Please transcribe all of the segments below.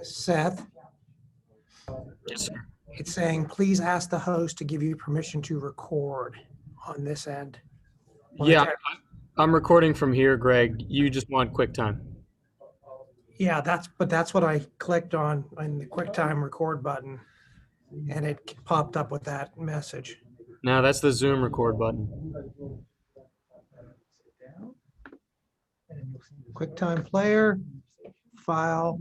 Seth, Yes, sir. it's saying, please ask the host to give you permission to record on this end. Yeah, I'm recording from here, Greg. You just want QuickTime. Yeah, that's what I clicked on the QuickTime record button, and it popped up with that message. No, that's the Zoom record button. QuickTime player, file.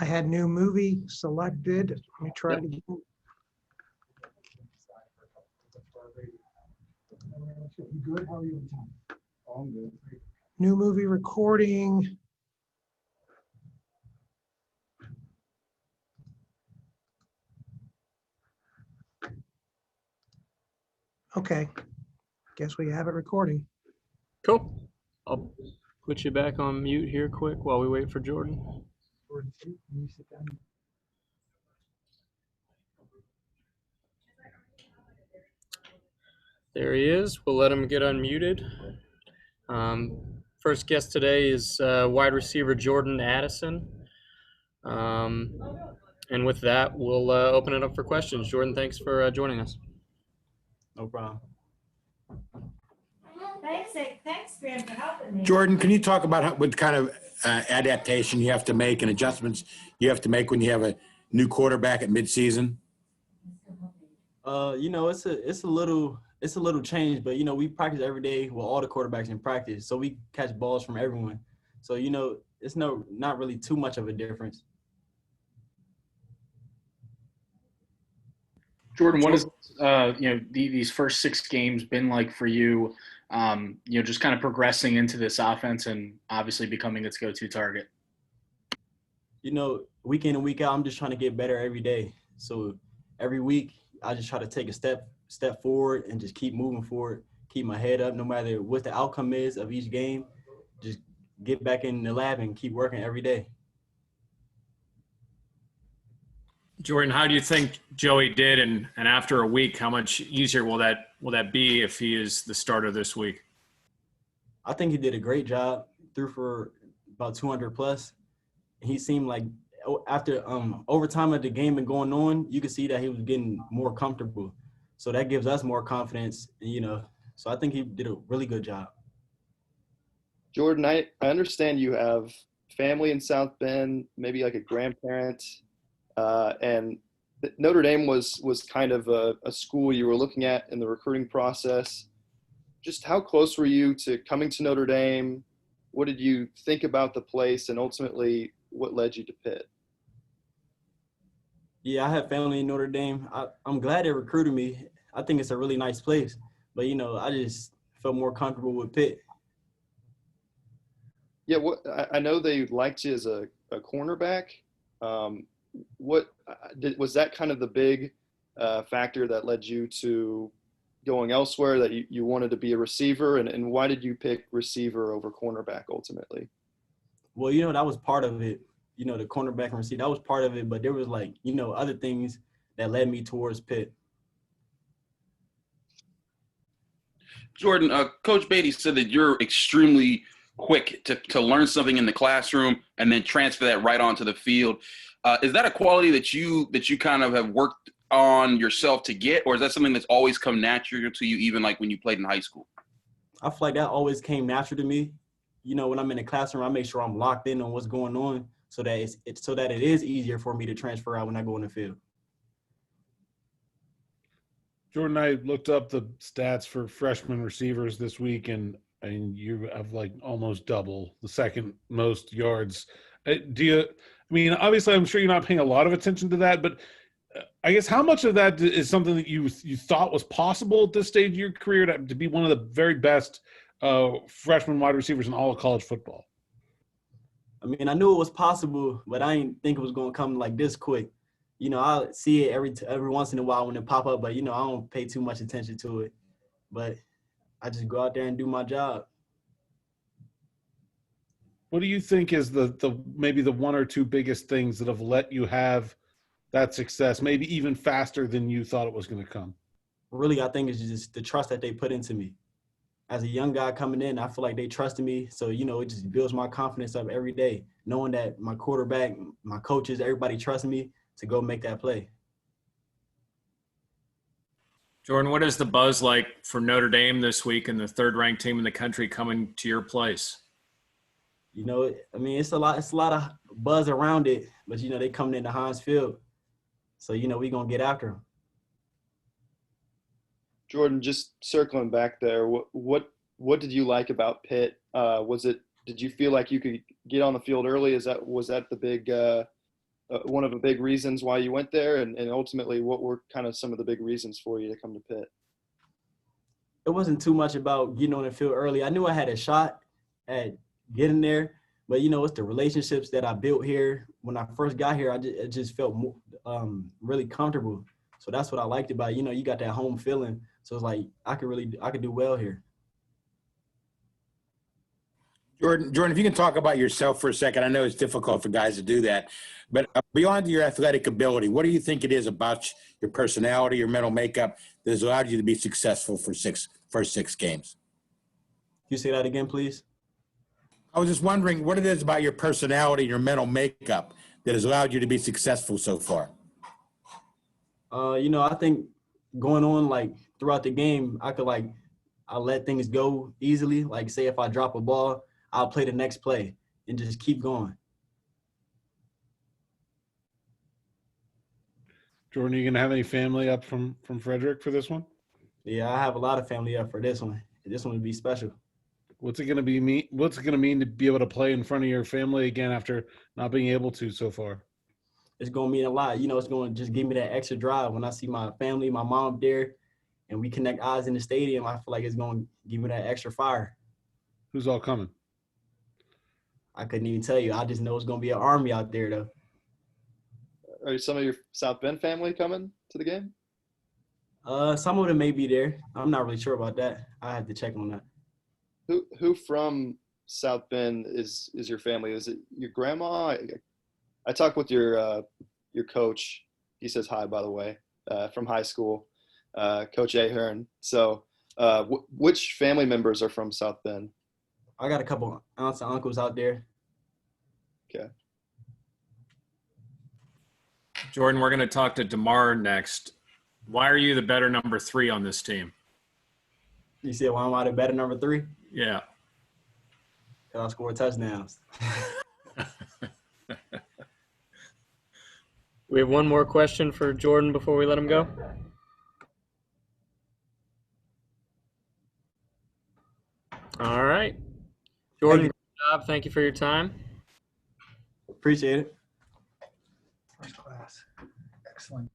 I had new movie selected. Let me try it again. Good. How are you? I'm good. New movie recording. Okay. Guess we have it recording. Cool. I'll put you back on mute here quick while we wait for Jordan. There he is. We'll let him get unmuted. First guest today is wide receiver Jordan Addison. And with that, we'll open it up for questions. Jordan, thanks for joining us. No problem. Thanks, Graham, for helping me. Jordan, can you talk about what kind of adaptation you have to make and adjustments you have to make when you have a new quarterback at midseason? It's a little change, but we practice every day with all the quarterbacks in practice, so we catch balls from everyone. So it's not really too much of a difference. Jordan, what has these first 6 games been like for you? Just kind of progressing into this offense and obviously becoming its go-to target. Week in and week out, I'm just trying to get better every day. So every week, I just try to take a step forward and just keep moving forward, keep my head up, no matter what the outcome is of each game. Just get back in the lab and keep working every day. Jordan, how do you think Joey did, and after a week, how much easier will that be if he is the starter this week? I think he did a great job. Threw for about 200 plus. He seemed like after overtime of the game and going on, you could see that he was getting more comfortable. So that gives us more confidence, So I think he did a really good job. Jordan, I understand you have family in South Bend, maybe like a grandparent. And Notre Dame was kind of a school you were looking at in the recruiting process. Just how close were you to coming to Notre Dame? What did you think about the place, and ultimately what led you to Pitt? Yeah, I have family in Notre Dame. I'm glad they recruited me. I think it's a really nice place. But, I just felt more comfortable with Pitt. Yeah, I know they liked you as a cornerback. Was that kind of the big factor that led you to going elsewhere, that you wanted to be a receiver, and why did you pick receiver over cornerback ultimately? Well, that was part of it. The cornerback and receiver, that was part of it, but there was other things that led me towards Pitt. Jordan, Coach Beatty said that you're extremely quick to learn something in the classroom and then transfer that right onto the field. Is that a quality that you kind of have worked on yourself to get, or is that something that's always come natural to you, even like when you played in high school? I feel like that always came natural to me. When I'm in the classroom, I make sure I'm locked in on what's going on, so that it is easier for me to transfer out when I go in the field. Jordan, I looked up the stats for freshman receivers this week, and you have almost double, the second most yards. Obviously, I'm sure you're not paying a lot of attention to that, but I guess how much of that is something that you thought was possible at this stage of your career to be one of the very best freshman wide receivers in all of college football? I knew it was possible, but I didn't think it was going to come like this quick. I see it every once in a while when it pop up, but I don't pay too much attention to it. But I just go out there and do my job. What do you think is the maybe the one or two biggest things that have let you have that success, maybe even faster than you thought it was going to come? Really, I think it's just the trust that they put into me. as a young guy coming in, I feel like they trusted me. So, you know, it just builds my confidence up every day, knowing that my quarterback, my coaches, everybody trusts me to go make that play. Jordan, what is the buzz like for Notre Dame this week and the third-ranked team in the country coming to your place? You know, I mean, it's a lot of buzz around it, but, you know, they coming into Heinz Field. So, you know, we going to get after them. Jordan, just circling back there, what did you like about Pitt? Did you feel like you could get on the field early? Was that the big one of the big reasons why you went there? And ultimately, what were kind of some of the big reasons for you to come to Pitt? It wasn't too much about getting on the field early. I knew I had a shot at getting there, but, you know, it's the relationships that I built here. When I first got here, it just felt more, really comfortable. So that's what I liked about it. You know, you got that home feeling. So it's like I could do well here. Jordan, if you can talk about yourself for a second. I know it's difficult for guys to do that, but beyond your athletic ability, what do you think it is about your personality, your mental makeup that has allowed you to be successful for first six games? Can you say that again, please? I was just wondering what it is about your personality and your mental makeup that has allowed you to be successful so far. You know, I think going on like throughout the game, I let things go easily. Like, say if I drop a ball, I'll play the next play and just keep going. Jordan, are you going to have any family up from Frederick for this one? Yeah, I have a lot of family up for this one. This one would be special. What's it going to mean to be able to play in front of your family again after not being able to so far? It's going to mean a lot. You know, it's going to just give me that extra drive when I see my family, my mom there, and we connect eyes in the stadium. I feel like it's going to give me that extra fire. Who's all coming? I couldn't even tell you. I just know it's going to be an army out there, though. Are some of your South Bend family coming to the game? Some of them may be there. I'm not really sure about that. I have to check on that. Who from South Bend is your family? Is it your grandma? I talked with your coach. He says hi, by the way, from high school, Coach Ahern. So which family members are from South Bend? I got a couple aunts and uncles out there. Okay. Jordan, we're going to talk to Damar next. Why are you the better number 3 on this team? You said, why am I the better number 3? Yeah. Because I score touchdowns. We have one more question for Jordan before we let him go. All right. Jordan, great job. Thank you for your time. Appreciate it. First class. Excellent.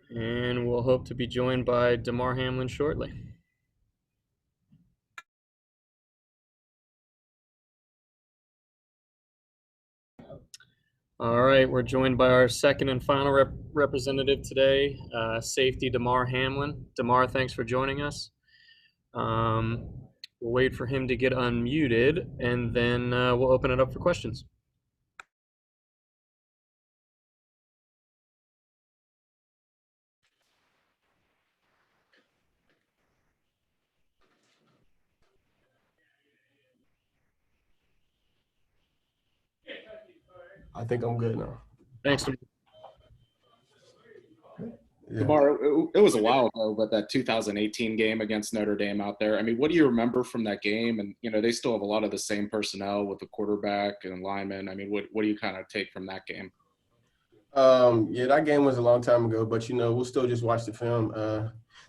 And we'll hope to be joined by Damar Hamlin shortly. All right, we're joined by our second and final representative today, safety Damar Hamlin. Damar, thanks for joining us. We'll wait for him to get unmuted, and then we'll open it up for questions. I think I'm good now. Thanks. Yeah. Damar, it was a while ago, but that 2018 game against Notre Dame out there, I mean, what do you remember from that game? And, you know, they still have a lot of the same personnel with the quarterback and linemen. I mean, what do you kind of take from that game? Yeah, that game was a long time ago, but, you know, we'll still just watch the film.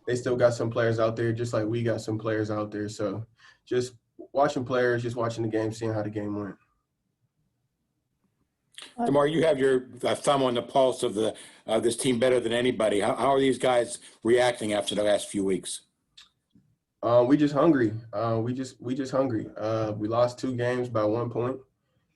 They still got some players out there, just like we got some players out there. So just watching players, just watching the game, seeing how the game went. Damar, you have your thumb on the pulse of this team better than anybody. How are these guys reacting after the last few weeks? We just hungry. We just hungry. We lost 2 games by 1 point,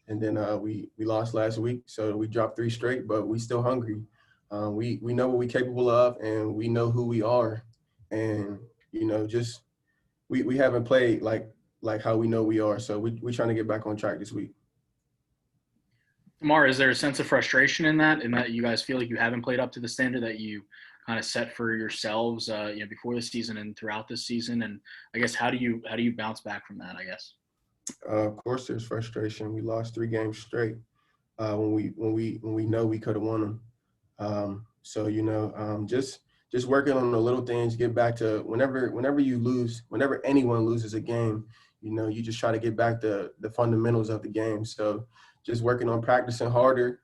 and then we lost last week, so we dropped 3 straight. But we still hungry. We know what we're capable of, and we know who we are. And you know, just we haven't played like how we know we are. So we're trying to get back on track this week. Damar, is there a sense of frustration in that you guys feel like you haven't played up to the standard that you kind of set for yourselves, before the season and throughout the season? And I guess how do you bounce back from that, I guess? Of course, there's frustration. We lost 3 games straight when we know we could have won them. So just working on the little things, get back to whenever you lose, whenever anyone loses a game, you just try to get back to the fundamentals of the game. So just working on practicing harder,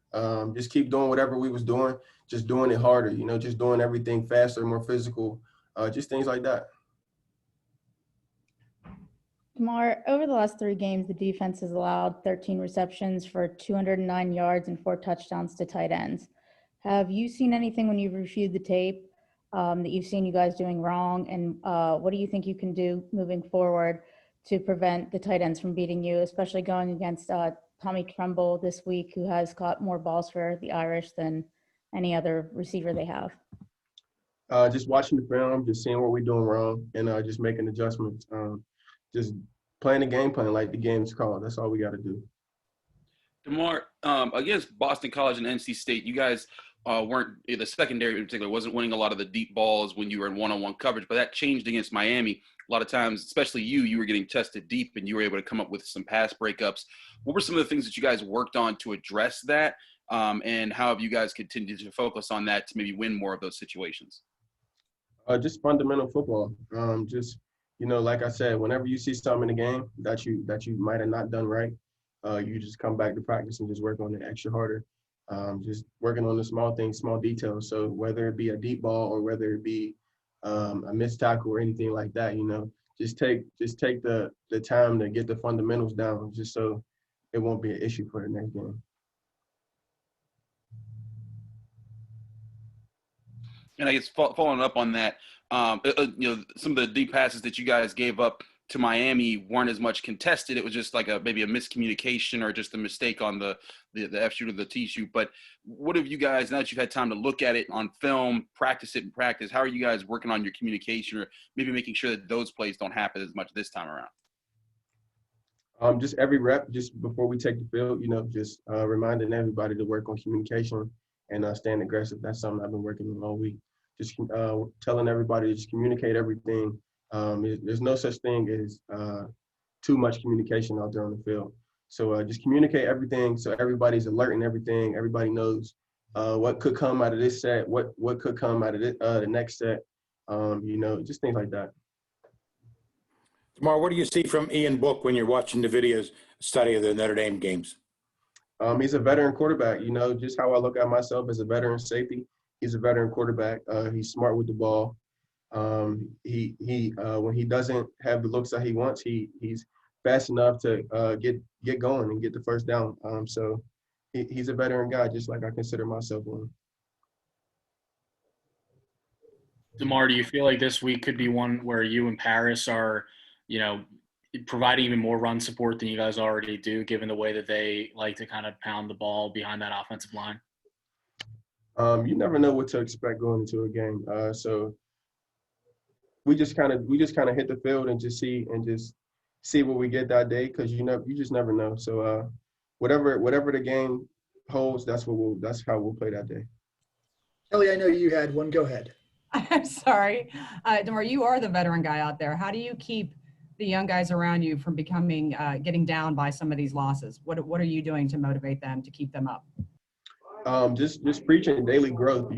just keep doing whatever we was doing, just doing it harder, just doing everything faster, more physical, just things like that. Damar, over the last 3 games, the defense has allowed 13 receptions for 209 yards and 4 touchdowns to tight ends. Have you seen anything when you've reviewed the tape that you've seen you guys doing wrong? And what do you think you can do moving forward to prevent the tight ends from beating you, especially going against Tommy Trumbull this week, who has caught more balls for the Irish than any other receiver they have? Just watching the film, just seeing what we're doing wrong, and just making adjustments. Just playing the game plan like the game's called. That's all we got to do. Damar, against Boston College and NC State, you guys weren't, the secondary in particular, wasn't winning a lot of the deep balls when you were in one-on-one coverage, but that changed against Miami. A lot of times, especially you were getting tested deep and you were able to come up with some pass breakups. What were some of the things that you guys worked on to address that? And how have you guys continued to focus on that to maybe win more of those situations? Just fundamental football. Like I said, whenever you see something in the game that you might have not done right, you just come back to practice and just work on it extra harder. Just working on the small things, small details. So whether it be a deep ball or whether it be a missed tackle or anything like that, just take the time to get the fundamentals down, just so it won't be an issue for the next game. And I guess following up on that, some of the deep passes that you guys gave up to Miami weren't as much contested. It was just like maybe a miscommunication or just a mistake on the F shoot or the T shoot. But what have you guys, now that you've had time to look at it on film, practice it in practice, how are you guys working on your communication or maybe making sure that those plays don't happen as much this time around? Just every rep, just before we take the field, just reminding everybody to work on communication and staying aggressive. That's something I've been working on all week. Just telling everybody to just communicate everything. There's no such thing as too much communication out there on the field. So just communicate everything so everybody's alert and everything. Everybody knows what could come out of this set, what could come out of the next set, just things like that. Damar, what do you see from Ian Book when you're watching the videos study of the Notre Dame games? He's a veteran quarterback, just how I look at myself as a veteran safety. He's a veteran quarterback. He's smart with the ball. He when he doesn't have the looks that he wants, he's fast enough to get going and get the first down. So he's a veteran guy, just like I consider myself one. Damar, do you feel like this week could be one where you and Paris are, providing even more run support than you guys already do, given the way that they like to kind of pound the ball behind that offensive line? You never know what to expect going into a game. So we just kind of hit the field and just see what we get that day, because you just never know. So whatever the game holds, that's how we'll play that day. Kelly, I know you had one. Go ahead. I'm sorry. Damar, you are the veteran guy out there. How do you keep the young guys around you from getting down by some of these losses? What are you doing to motivate them, to keep them up? Just preaching daily growth,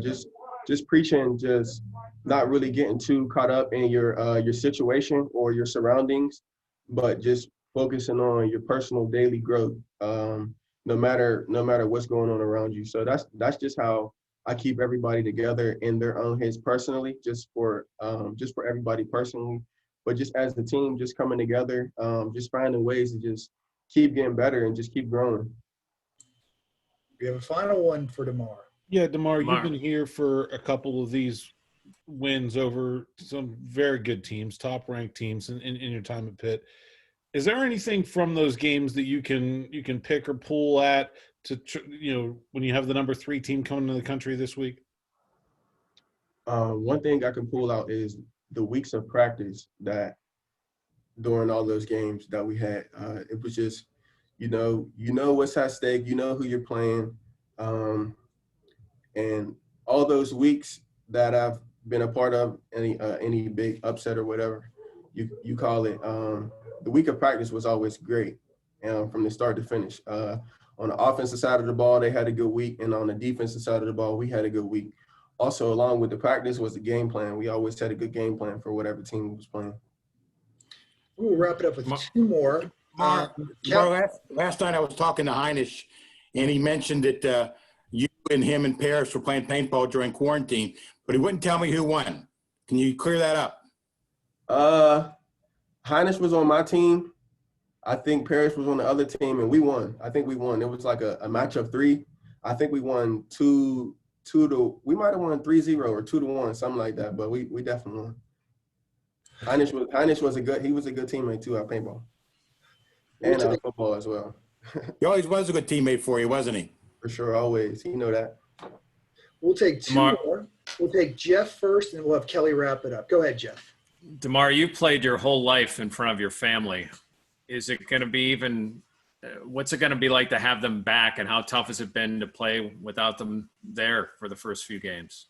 just preaching, just not really getting too caught up in your situation or your surroundings, but just focusing on your personal daily growth, no matter what's going on around you. So that's just how I keep everybody together in their own heads personally, just for everybody personally, but just as the team, just coming together, just finding ways to just keep getting better and just keep growing. We have a final one for Damar. Yeah, Damar, you've been here for a couple of these wins over some very good teams, top-ranked teams in your time at Pitt. Is there anything from those games that you can pick or pull at to when you have the number 3 team coming to the country this week? One thing I can pull out is the weeks of practice that during all those games that we had. It was just, what's at stake, who you're playing, and all those weeks that I've been a part of, any big upset or whatever you call it, the week of practice was always great, from the start to finish. On the offensive side of the ball, they had a good week, and on the defensive side of the ball, we had a good week. Also, along with the practice was the game plan. We always had a good game plan for whatever team was playing. We'll wrap it up with two more. Last night I was talking to Heinisch, and he mentioned that you and him and Paris were playing paintball during quarantine, but he wouldn't tell me who won. Can you clear that up? Heinisch was on my team. I think Paris was on the other team, and we won. I think we won. It was like a match of 3. I think we won 2-2. We might have won 3-0 or 2-1, something like that. But we definitely won. Heinisch was a good teammate too at paintball and football as well. He always was a good teammate for you, wasn't he? For sure, always. You know that. We'll take 2 more. We'll take Jeff first, and we'll have Kelly wrap it up. Go ahead, Jeff. Damar, you played your whole life in front of your family. Is it going to be even what's it going to be like to have them back, and how tough has it been to play without them there for the first few games?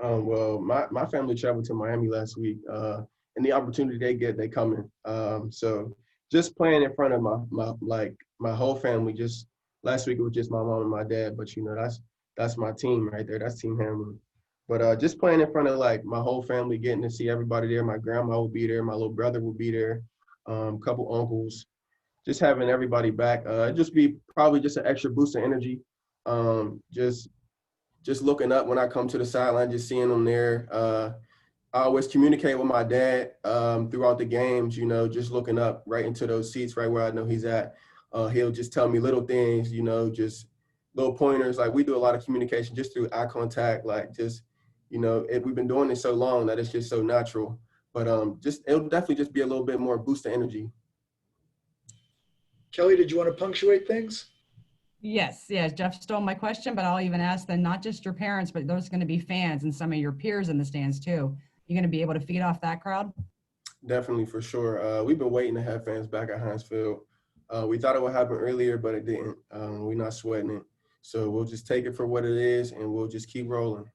Well, my family traveled to Miami last week, and the opportunity they get, they come in. So just playing in front of my whole family. Just last week it was just my mom and my dad, but that's my team right there. That's Team Hamlin. But just playing in front of my whole family, getting to see everybody there. My grandma will be there. My little brother will be there. Couple uncles, just having everybody back. Just be probably just an extra boost of energy. Just looking up when I come to the sideline, just seeing them there. I always communicate with my dad throughout the games, just looking up right into those seats, right where I know he's at. He'll just tell me little things, just little pointers. We do a lot of communication just through eye contact, we've been doing this so long that it's just so natural. But it'll definitely just be a little bit more boost of energy. Kelly, did you want to punctuate things? Yes. Jeff stole my question, but I'll even ask them, not just your parents, but there's going to be fans and some of your peers in the stands too. You're going to be able to feed off that crowd? Definitely, for sure. We've been waiting to have fans back at Heinz Field. We thought it would happen earlier, but it didn't. We're not sweating it. So we'll just take it for what it is, and we'll just keep rolling.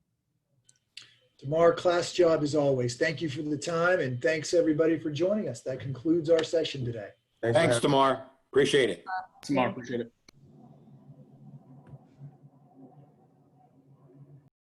Damar, class job as always. Thank you for the time, and thanks everybody for joining us. That concludes our session today. Thanks, Damar. Appreciate it. Damar, appreciate it.